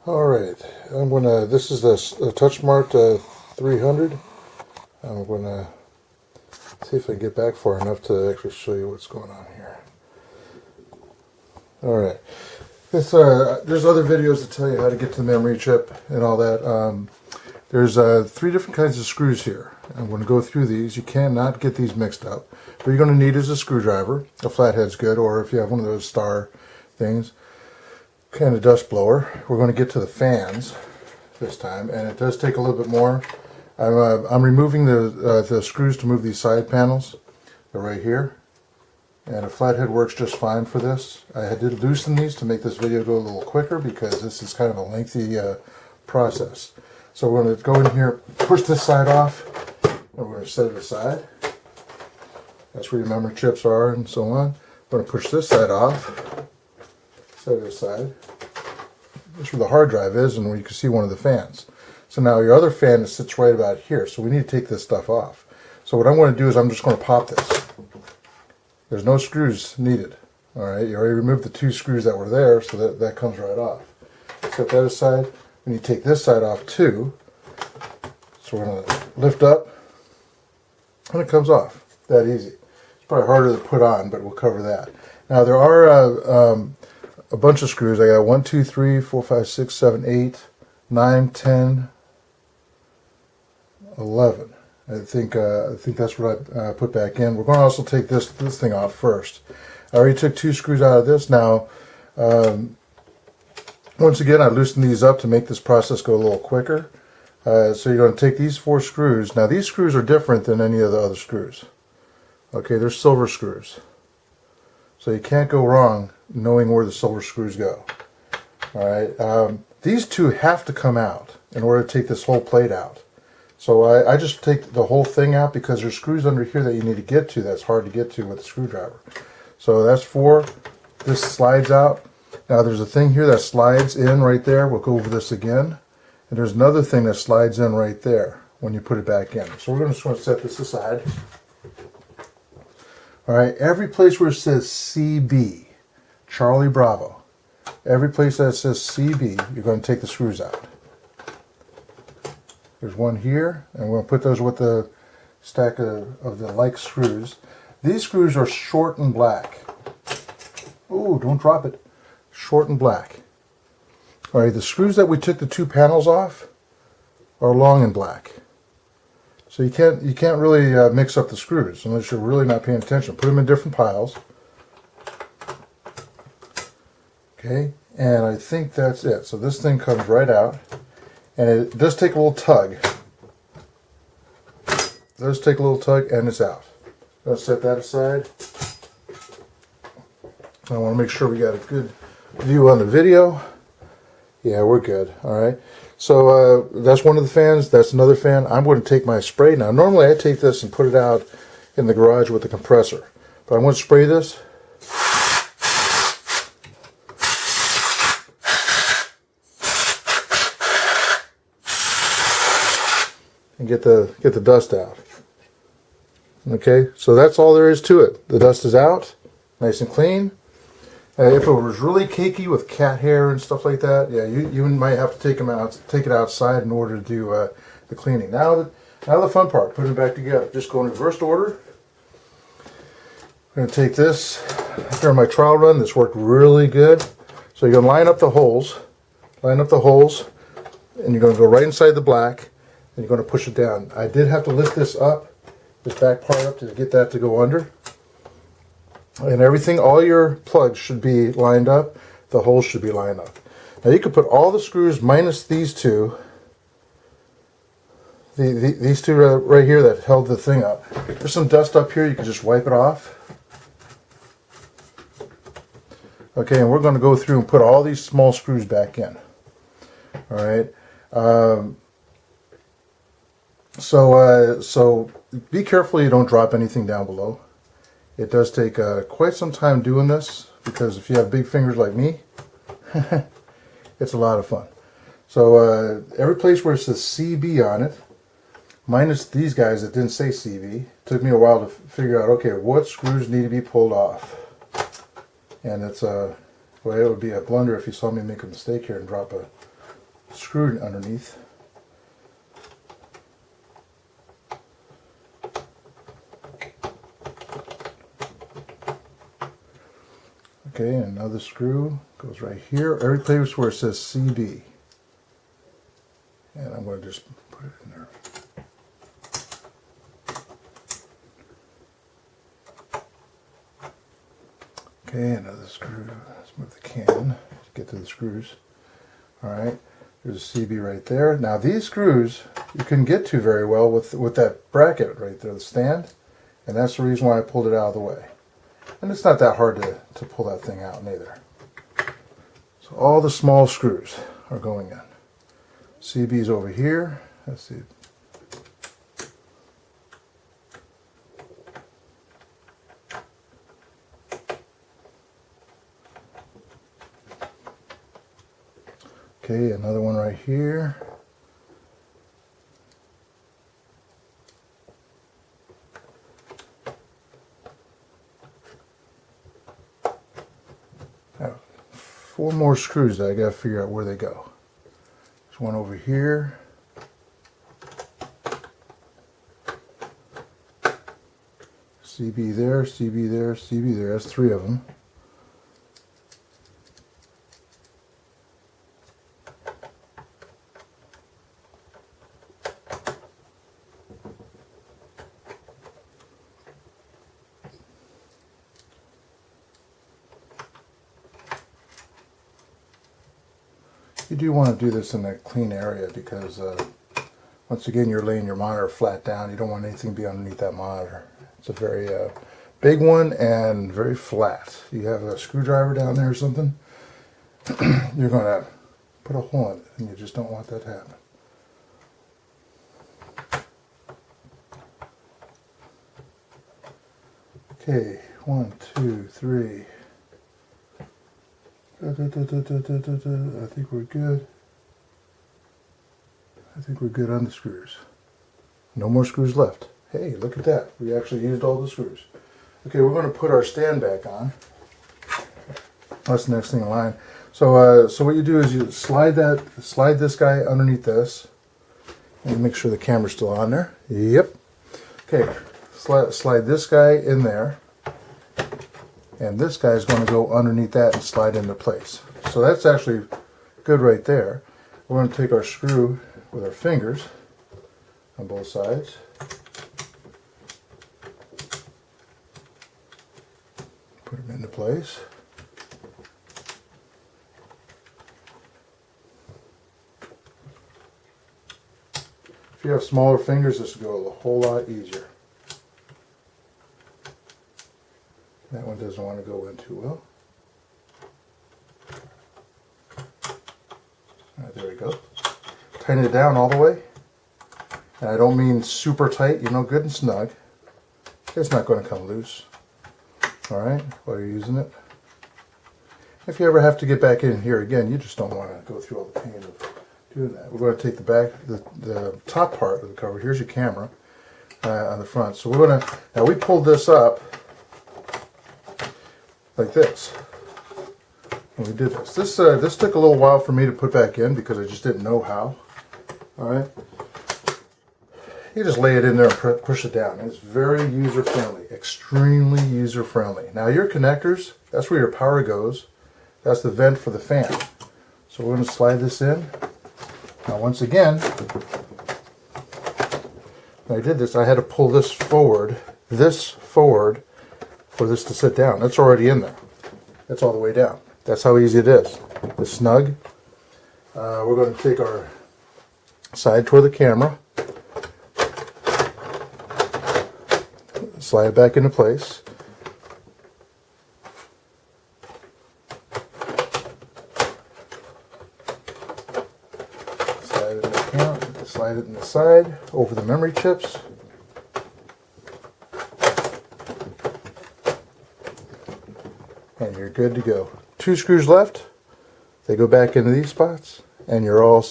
Alright, this is the TouchSmart 300. I'm gonna see if I can get back far enough to actually show you what's going on here. Alright, there's other videos that tell you how to get to the memory chip and all that. There's 3 different kinds of screws here. I'm going to go through these. You cannot get these mixed up. What you're going to need is a screwdriver. A flathead's good, or if you have one of those star things, kind of dust blower. We're going to get to the fans this time, and it does take a little bit more. I'm removing the screws to move these side panels. They're right here, and a flathead works just fine for this. I did loosen these to make this video go a little quicker because this is kind of a lengthy process. So we're going to go in here, push this side off, and we're going to set it aside. That's where your memory chips are and so on. We're going to push this side off, set it aside. That's where the hard drive is and where you can see one of the fans. So now your other fan sits right about here, so we need to take this stuff off. So what I'm going to do is I'm just going to pop this. There's no screws needed. Alright, you already removed the 2 screws that were there, so that comes right off. Set that aside. We need to take this side off too. So we're going to lift up, and it comes off. That easy. It's probably harder to put on, but we'll cover that. Now there are a bunch of screws. I got 1, 2, 3, 4, 5, 6, 7, 8, 9, 10, 11. I think that's what I put back in. We're going to also take this thing off first. I already took 2 screws out of this. Now, once again, I loosened these up to make this process go a little quicker. So you're going to take these 4 screws. Now these screws are different than any of the other screws. Okay, they're silver screws. So you can't go wrong knowing where the silver screws go. Alright, these 2 have to come out in order to take this whole plate out. So I just take the whole thing out because there's screws under here that you need to get to that's hard to get to with a screwdriver. So that's 4. This slides out. Now there's a thing here that slides in right there. We'll go over this again. And there's another thing that slides in right there when you put it back in. So we're just going to set this aside. Alright, every place where it says CB, Charlie Bravo, every place that says CB, you're going to take the screws out. There's one here, and we're going to put those with the stack of the like screws. These screws are short and black. Oh, don't drop it. Short and black. Alright, the screws that we took the 2 panels off are long and black. So you can't really mix up the screws unless you're really not paying attention. Put them in different piles. Okay, and I think that's it. So this thing comes right out, and it does take a little tug. It does take a little tug, and it's out. Let's set that aside. I want to make sure we got a good view on the video. Yeah, we're good. Alright. So that's one of the fans. That's another fan. I'm going to take my spray now. Normally I take this and put it out in the garage with the compressor. But I'm going to spray this. And get the dust out. Okay, so that's all there is to it. The dust is out, nice and clean. If it was really cakey with cat hair and stuff like that, yeah, you might have to take it outside in order to do the cleaning. Now the fun part, putting it back together. Just go in reverse order. I'm going to take this. During my trial run, this worked really good. So you're going to line up the holes, and you're going to go right inside the black, and you're going to push it down. I did have to lift this up, this back part up, to get that to go under. And everything, all your plugs should be lined up. The holes should be lined up. Now you can put all the screws minus these 2. These 2 right here that held the thing up. There's some dust up here. You can just wipe it off. Okay, and we're going to go through and put all these small screws back in. Alright. So be careful you don't drop anything down below. It does take quite some time doing this because if you have big fingers like me, it's a lot of fun. So every place where it says CB on it, minus these guys that didn't say CB, took me a while to figure out, okay, what screws need to be pulled off. And it's well, it would be a blunder if you saw me make a mistake here and drop screwed underneath. Okay, and another screw goes right here. Every place where it says CB. And I'm going to just put it in there. Okay, another screw. Let's move the can to get to the screws. Alright, there's a CB right there. Now these screws you couldn't get to very well with that bracket right there, the stand. And that's the reason why I pulled it out of the way. And it's not that hard to pull that thing out neither. So all the small screws are going in. CB's over here. Let's see. Okay, another one right here. Now, 4 more screws that I gotta figure out where they go. There's one over here. CB there, CB there, CB there. That's 3 of them. You do want to do this in a clean area because once again you're laying your monitor flat down. You don't want anything to be underneath that monitor. It's a very big one and very flat. You have a screwdriver down there or something, you're going to put a hole in it, and you just don't want that to happen. Okay, 1, 2, 3. I think we're good. I think we're good on the screws. No more screws left. Hey, look at that. We actually used all the screws. Okay, we're going to put our stand back on. That's the next thing in line. So what you do is you slide this guy underneath this, and make sure the camera's still on there. Yep. Okay, slide this guy in there. And this guy is going to go underneath that and slide into place. So that's actually good right there. We're going to take our screw with our fingers on both sides. Put them into place. If you have smaller fingers, this will go a whole lot easier. That one doesn't want to go in too well. Alright, there we go. Tighten it down all the way. And I don't mean super tight, good and snug. It's not going to come loose. Alright, while you're using it. If you ever have to get back in here again, you just don't want to go through all the pain of doing that. We're going to take the top part of the cover. Here's your camera on the front. So we're going to, now we pulled this up like this when we did this. This took a little while for me to put back in because I just didn't know how. Alright. You just lay it in there and push it down. It's very user friendly, extremely user friendly. Now your connectors, that's where your power goes. That's the vent for the fan. So we're going to slide this in. Now once again, when I did this, I had to pull this forward for this to sit down. That's already in there. That's all the way down. That's how easy it is. It's snug. We're going to take our side toward the camera, slide it back into place. Slide it in the camera, slide it in the side over the memory chips. And you're good to go. 2 screws left. They go back into these spots, and you're all